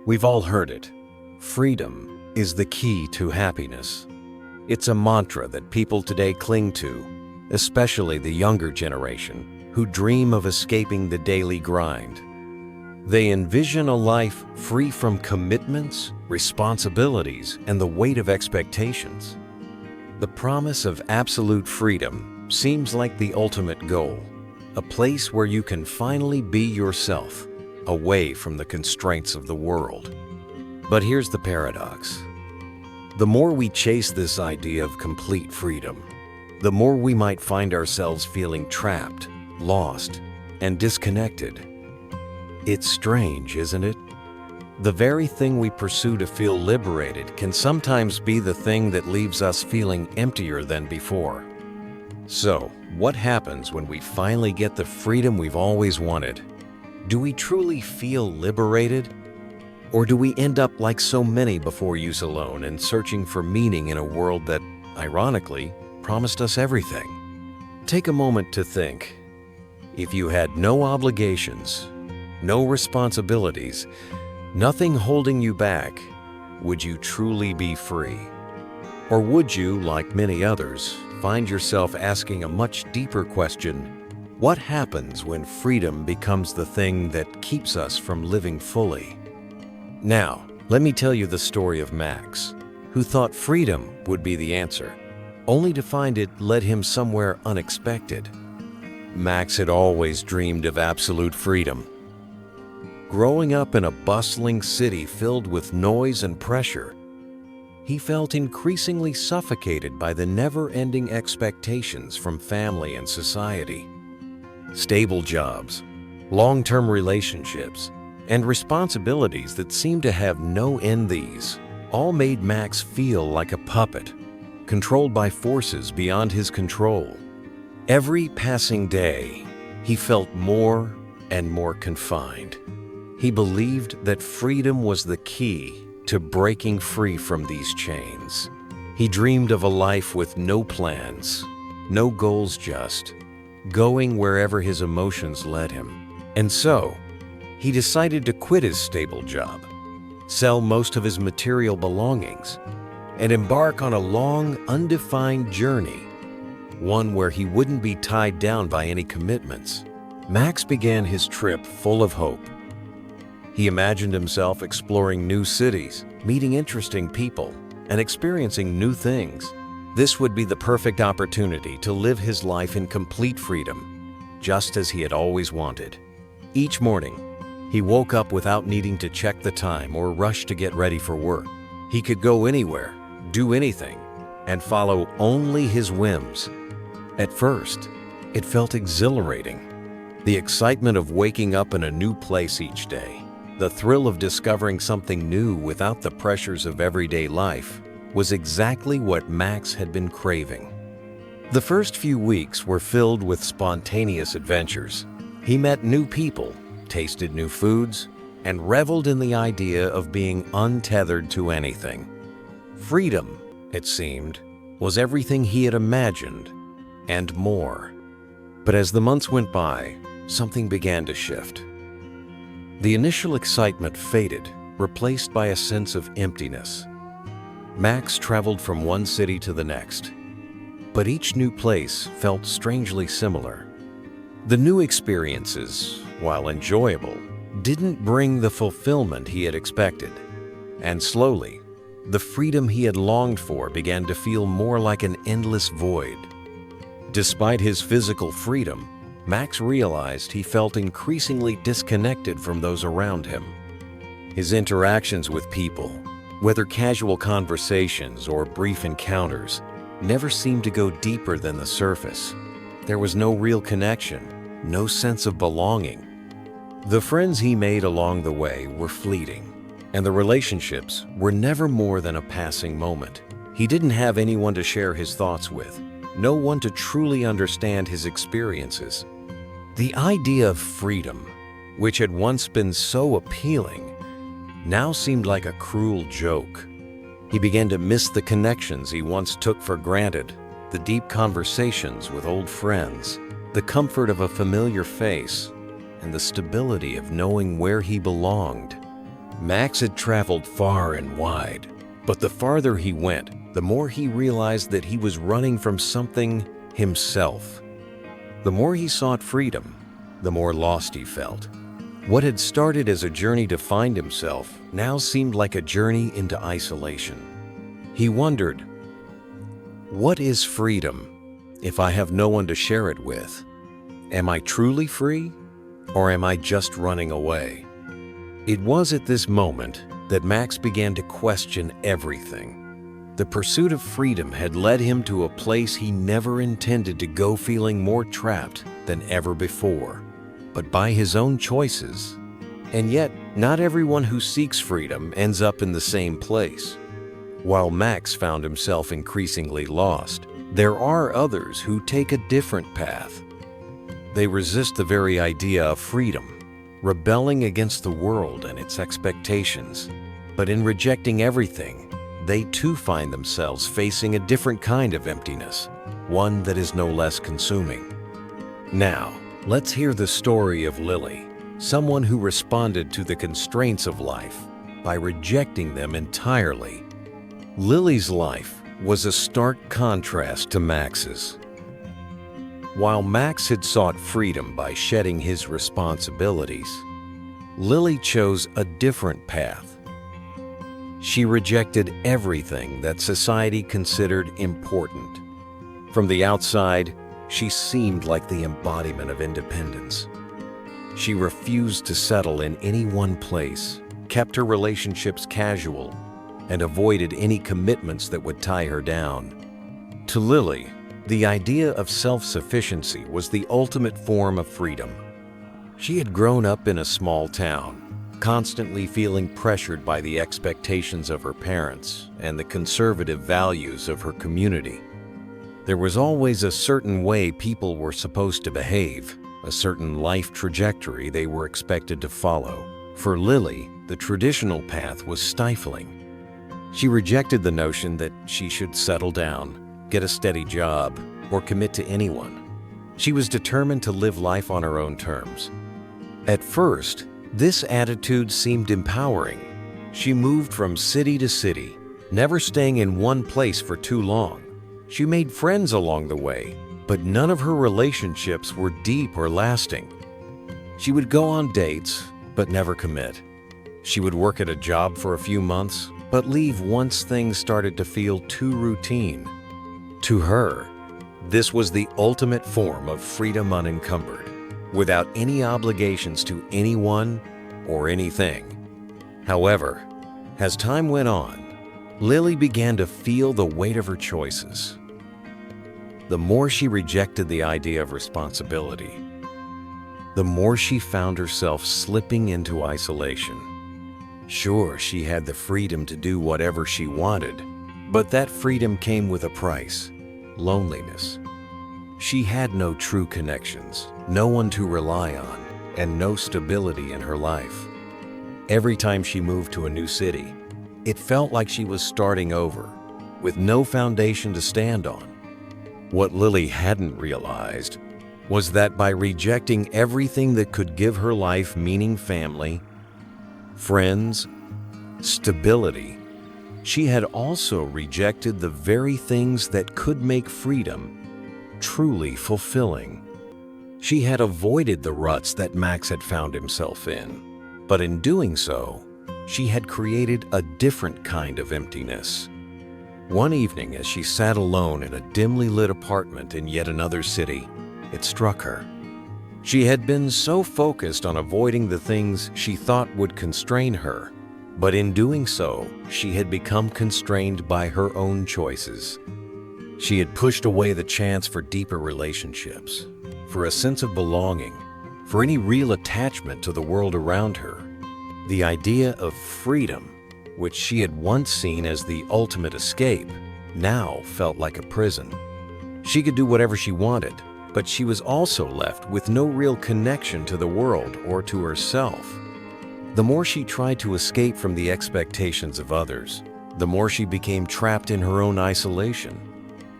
We've all heard it. Freedom is the key to happiness. It's a mantra that people today cling to, especially the younger generation, who dream of escaping the daily grind. They envision a life free from commitments, responsibilities, and the weight of expectations. The promise of absolute freedom seems like the ultimate goal, a place where you can finally be yourself, away from the constraints of the world. But here's the paradox. The more we chase this idea of complete freedom, the more we might find ourselves feeling trapped, lost, and disconnected. It's strange, isn't it? The very thing we pursue to feel liberated can sometimes be the thing that leaves us feeling emptier than before. So, what happens when we finally get the freedom we've always wanted? Do we truly feel liberated? Or do we end up like so many before use alone and searching for meaning in a world that, ironically, promised us everything? Take a moment to think. If you had no obligations, no responsibilities, nothing holding you back, would you truly be free? Or would you, like many others, find yourself asking a much deeper question: what happens when freedom becomes the thing that keeps us from living fully? Now, let me tell you the story of Max, who thought freedom would be the answer, only to find it led him somewhere unexpected. Max had always dreamed of absolute freedom. Growing up in a bustling city filled with noise and pressure, he felt increasingly suffocated by the never-ending expectations from family and society. Stable jobs, long-term relationships, and responsibilities that seemed to have no end. These all made Max feel like a puppet, controlled by forces beyond his control. Every passing day, he felt more and more confined. He believed that freedom was the key to breaking free from these chains. He dreamed of a life with no plans, no goals, just going wherever his emotions led him. And so, he decided to quit his stable job, sell most of his material belongings, and embark on a long, undefined journey, one where he wouldn't be tied down by any commitments. Max began his trip full of hope. He imagined himself exploring new cities, meeting interesting people, and experiencing new things. This would be the perfect opportunity to live his life in complete freedom, just as he had always wanted. Each morning, he woke up without needing to check the time or rush to get ready for work. He could go anywhere, do anything, and follow only his whims. At first, it felt exhilarating. The excitement of waking up in a new place each day, the thrill of discovering something new without the pressures of everyday life, was exactly what Max had been craving. The first few weeks were filled with spontaneous adventures. He met new people, tasted new foods, and reveled in the idea of being untethered to anything. Freedom, it seemed, was everything he had imagined, and more. But as the months went by, something began to shift. The initial excitement faded, replaced by a sense of emptiness. Max traveled from one city to the next, but each new place felt strangely similar. The new experiences, while enjoyable, didn't bring the fulfillment he had expected, and slowly, the freedom he had longed for began to feel more like an endless void. Despite his physical freedom, Max realized he felt increasingly disconnected from those around him. His interactions with people, whether casual conversations or brief encounters, never seemed to go deeper than the surface. There was no real connection, no sense of belonging. The friends he made along the way were fleeting, and the relationships were never more than a passing moment. He didn't have anyone to share his thoughts with, no one to truly understand his experiences. The idea of freedom, which had once been so appealing, now seemed like a cruel joke. He began to miss the connections he once took for granted, the deep conversations with old friends, the comfort of a familiar face, and the stability of knowing where he belonged. Max had traveled far and wide, but the farther he went, the more he realized that he was running from something himself. The more he sought freedom, the more lost he felt. What had started as a journey to find himself now seemed like a journey into isolation. He wondered, what is freedom if I have no one to share it with? Am I truly free, or am I just running away? It was at this moment that Max began to question everything. The pursuit of freedom had led him to a place he never intended to go, feeling more trapped than ever before, but by his own choices. And yet, not everyone who seeks freedom ends up in the same place. While Max found himself increasingly lost, there are others who take a different path. They resist the very idea of freedom, rebelling against the world and its expectations. But in rejecting everything, they too find themselves facing a different kind of emptiness, one that is no less consuming. Now, let's hear the story of Lily, someone who responded to the constraints of life by rejecting them entirely. Lily's life was a stark contrast to Max's. While Max had sought freedom by shedding his responsibilities, Lily chose a different path. She rejected everything that society considered important. From the outside, she seemed like the embodiment of independence. She refused to settle in any one place, kept her relationships casual, and avoided any commitments that would tie her down. To Lily, the idea of self-sufficiency was the ultimate form of freedom. She had grown up in a small town, constantly feeling pressured by the expectations of her parents and the conservative values of her community. There was always a certain way people were supposed to behave, a certain life trajectory they were expected to follow. For Lily, the traditional path was stifling. She rejected the notion that she should settle down, get a steady job, or commit to anyone. She was determined to live life on her own terms. At first, this attitude seemed empowering. She moved from city to city, never staying in one place for too long. She made friends along the way, but none of her relationships were deep or lasting. She would go on dates, but never commit. She would work at a job for a few months, but leave once things started to feel too routine. To her, this was the ultimate form of freedom unencumbered, without any obligations to anyone or anything. However, as time went on, Lily began to feel the weight of her choices. The more she rejected the idea of responsibility, the more she found herself slipping into isolation. Sure, she had the freedom to do whatever she wanted, but that freedom came with a price: loneliness. She had no true connections, no one to rely on, and no stability in her life. Every time she moved to a new city, it felt like she was starting over, with no foundation to stand on. What Lily hadn't realized was that by rejecting everything that could give her life meaning, family, friends, stability, she had also rejected the very things that could make freedom truly fulfilling. She had avoided the ruts that Max had found himself in, but in doing so, she had created a different kind of emptiness. One evening, as she sat alone in a dimly lit apartment in yet another city, it struck her. She had been so focused on avoiding the things she thought would constrain her, but in doing so, she had become constrained by her own choices. She had pushed away the chance for deeper relationships, for a sense of belonging, for any real attachment to the world around her. The idea of freedom, which she had once seen as the ultimate escape, now felt like a prison. She could do whatever she wanted, but she was also left with no real connection to the world or to herself. The more she tried to escape from the expectations of others, the more she became trapped in her own isolation.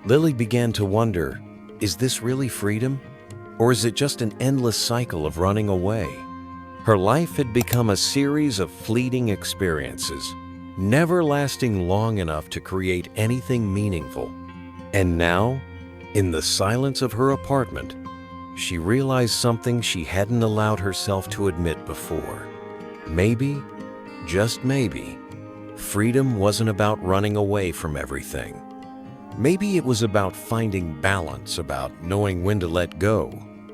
Lily began to wonder, is this really freedom? Or is it just an endless cycle of running away? Her life had become a series of fleeting experiences, never lasting long enough to create anything meaningful. And now, in the silence of her apartment, she realized something she hadn't allowed herself to admit before. Maybe, just maybe, freedom wasn't about running away from everything. Maybe it was about finding balance, about knowing when to let go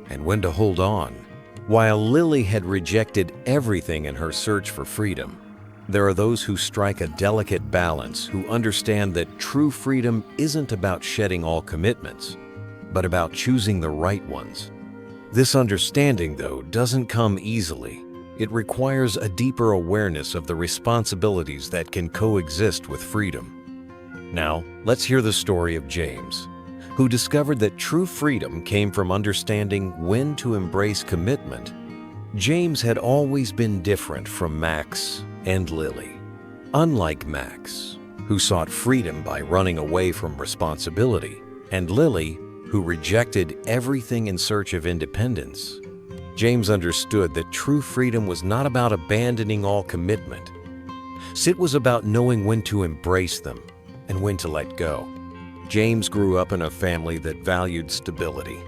and when to hold on. While Lily had rejected everything in her search for freedom, there are those who strike a delicate balance, who understand that true freedom isn't about shedding all commitments, but about choosing the right ones. This understanding, though, doesn't come easily. It requires a deeper awareness of the responsibilities that can coexist with freedom. Now, let's hear the story of James, who discovered that true freedom came from understanding when to embrace commitment. James had always been different from Max and Lily. Unlike Max, who sought freedom by running away from responsibility, and Lily, who rejected everything in search of independence, James understood that true freedom was not about abandoning all commitment. It was about knowing when to embrace them and when to let go. James grew up in a family that valued stability.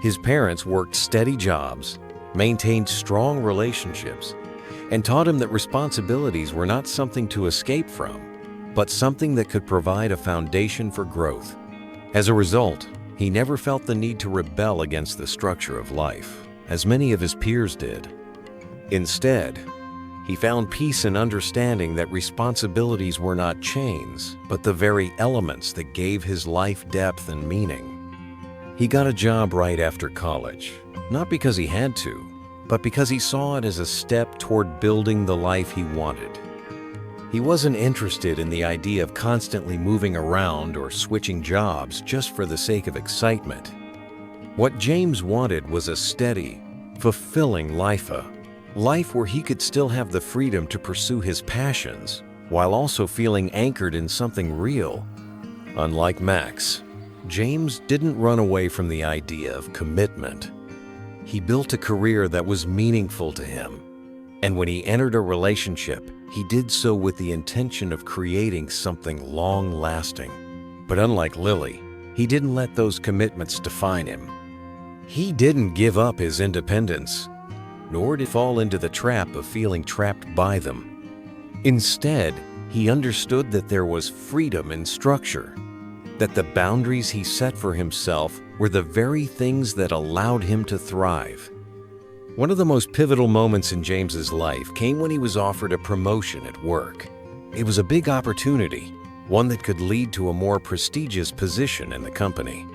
His parents worked steady jobs, maintained strong relationships, and taught him that responsibilities were not something to escape from, but something that could provide a foundation for growth. As a result, he never felt the need to rebel against the structure of life, as many of his peers did. Instead, he found peace in understanding that responsibilities were not chains, but the very elements that gave his life depth and meaning. He got a job right after college, not because he had to, but because he saw it as a step toward building the life he wanted. He wasn't interested in the idea of constantly moving around or switching jobs just for the sake of excitement. What James wanted was a steady, fulfilling life where he could still have the freedom to pursue his passions while also feeling anchored in something real. Unlike Max, James didn't run away from the idea of commitment. He built a career that was meaningful to him, and when he entered a relationship, he did so with the intention of creating something long-lasting. But unlike Lily, he didn't let those commitments define him. He didn't give up his independence, nor did he fall into the trap of feeling trapped by them. Instead, he understood that there was freedom in structure, that the boundaries he set for himself were the very things that allowed him to thrive. One of the most pivotal moments in James's life came when he was offered a promotion at work. It was a big opportunity, one that could lead to a more prestigious position in the company.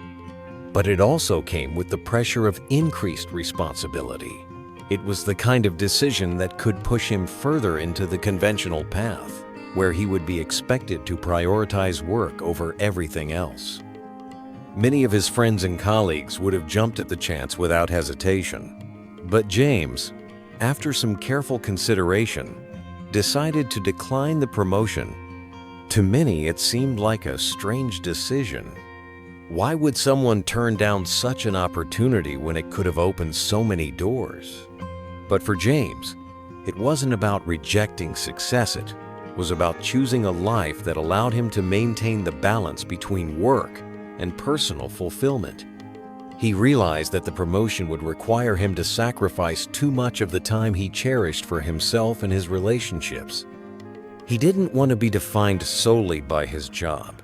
But it also came with the pressure of increased responsibility. It was the kind of decision that could push him further into the conventional path, where he would be expected to prioritize work over everything else. Many of his friends and colleagues would have jumped at the chance without hesitation. But James, after some careful consideration, decided to decline the promotion. To many, it seemed like a strange decision. Why would someone turn down such an opportunity when it could have opened so many doors? But for James, it wasn't about rejecting success. It was about choosing a life that allowed him to maintain the balance between work and personal fulfillment. He realized that the promotion would require him to sacrifice too much of the time he cherished for himself and his relationships. He didn't want to be defined solely by his job.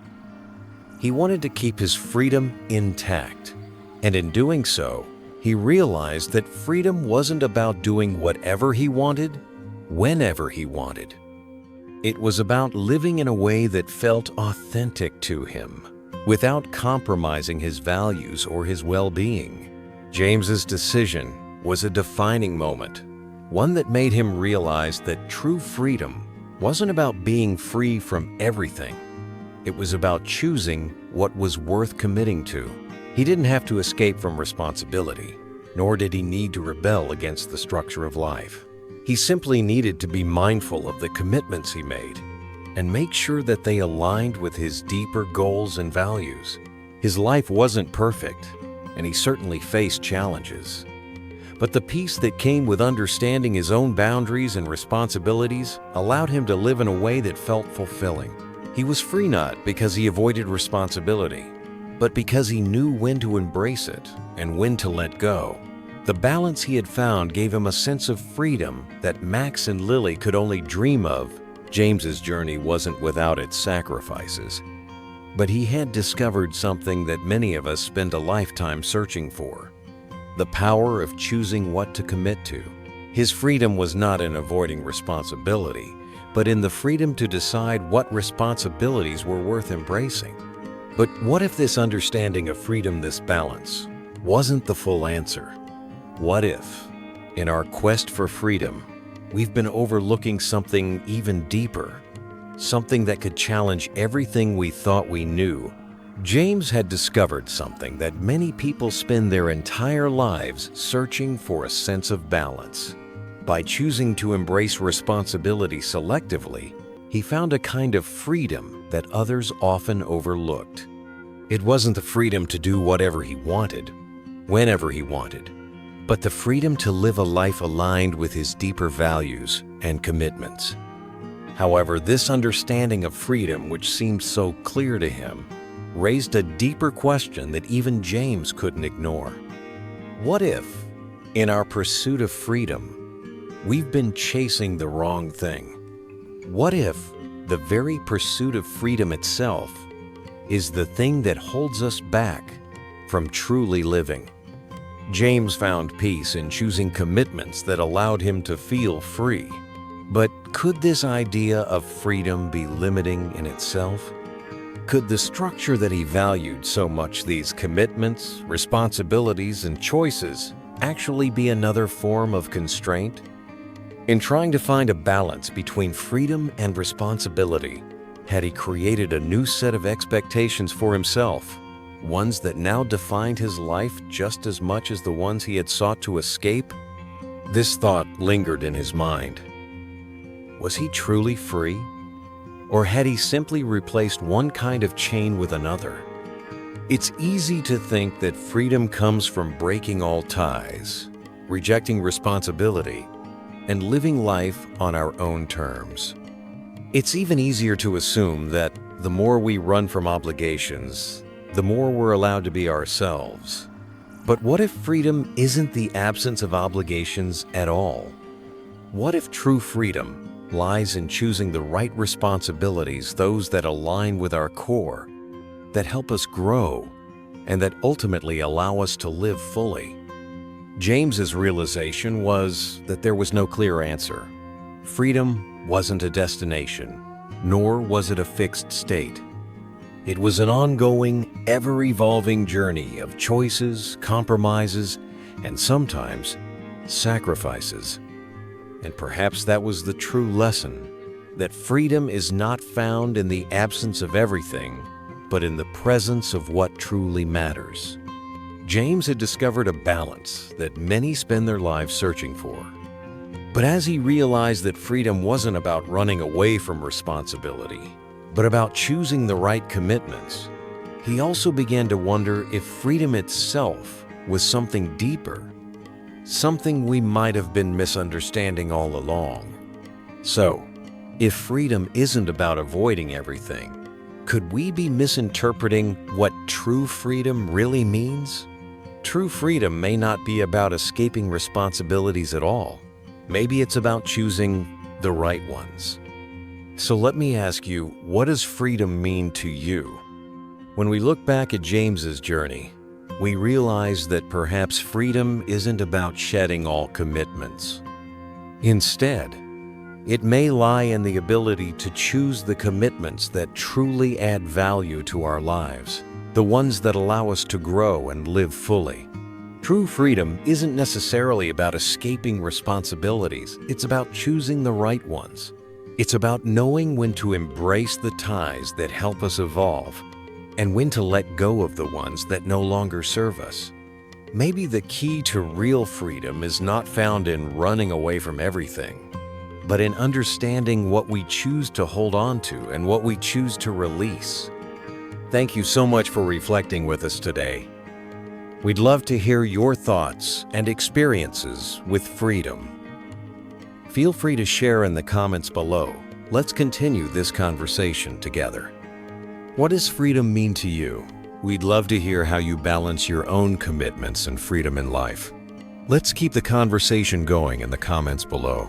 He wanted to keep his freedom intact, and in doing so, he realized that freedom wasn't about doing whatever he wanted, whenever he wanted. It was about living in a way that felt authentic to him, without compromising his values or his well-being. James's decision was a defining moment, one that made him realize that true freedom wasn't about being free from everything. It was about choosing what was worth committing to. He didn't have to escape from responsibility, nor did he need to rebel against the structure of life. He simply needed to be mindful of the commitments he made and make sure that they aligned with his deeper goals and values. His life wasn't perfect, and he certainly faced challenges. But the peace that came with understanding his own boundaries and responsibilities allowed him to live in a way that felt fulfilling. He was free not because he avoided responsibility, but because he knew when to embrace it and when to let go. The balance he had found gave him a sense of freedom that Max and Lily could only dream of. James's journey wasn't without its sacrifices, but he had discovered something that many of us spend a lifetime searching for: the power of choosing what to commit to. His freedom was not in avoiding responsibility, but in the freedom to decide what responsibilities were worth embracing. But what if this understanding of freedom, this balance, wasn't the full answer? What if, in our quest for freedom, we've been overlooking something even deeper, something that could challenge everything we thought we knew? James had discovered something that many people spend their entire lives searching for: a sense of balance. By choosing to embrace responsibility selectively, he found a kind of freedom that others often overlooked. It wasn't the freedom to do whatever he wanted, whenever he wanted, but the freedom to live a life aligned with his deeper values and commitments. However, this understanding of freedom, which seemed so clear to him, raised a deeper question that even James couldn't ignore. What if, in our pursuit of freedom, we've been chasing the wrong thing? What if the very pursuit of freedom itself is the thing that holds us back from truly living? James found peace in choosing commitments that allowed him to feel free. But could this idea of freedom be limiting in itself? Could the structure that he valued so much, these commitments, responsibilities, and choices, actually be another form of constraint? In trying to find a balance between freedom and responsibility, had he created a new set of expectations for himself, ones that now defined his life just as much as the ones he had sought to escape? This thought lingered in his mind. Was he truly free? Or had he simply replaced one kind of chain with another? It's easy to think that freedom comes from breaking all ties, rejecting responsibility, and living life on our own terms. It's even easier to assume that the more we run from obligations, the more we're allowed to be ourselves. But what if freedom isn't the absence of obligations at all? What if true freedom lies in choosing the right responsibilities, those that align with our core, that help us grow, and that ultimately allow us to live fully? James's realization was that there was no clear answer. Freedom wasn't a destination, nor was it a fixed state. It was an ongoing, ever-evolving journey of choices, compromises, and sometimes sacrifices. And perhaps that was the true lesson, that freedom is not found in the absence of everything, but in the presence of what truly matters. James had discovered a balance that many spend their lives searching for. But as he realized that freedom wasn't about running away from responsibility, but about choosing the right commitments, he also began to wonder if freedom itself was something deeper, something we might have been misunderstanding all along. So, if freedom isn't about avoiding everything, could we be misinterpreting what true freedom really means? True freedom may not be about escaping responsibilities at all. Maybe it's about choosing the right ones. So let me ask you, what does freedom mean to you? When we look back at James's journey, we realize that perhaps freedom isn't about shedding all commitments. Instead, it may lie in the ability to choose the commitments that truly add value to our lives, the ones that allow us to grow and live fully. True freedom isn't necessarily about escaping responsibilities, it's about choosing the right ones. It's about knowing when to embrace the ties that help us evolve, and when to let go of the ones that no longer serve us. Maybe the key to real freedom is not found in running away from everything, but in understanding what we choose to hold on to and what we choose to release. Thank you so much for reflecting with us today. We'd love to hear your thoughts and experiences with freedom. Feel free to share in the comments below. Let's continue this conversation together. What does freedom mean to you? We'd love to hear how you balance your own commitments and freedom in life. Let's keep the conversation going in the comments below.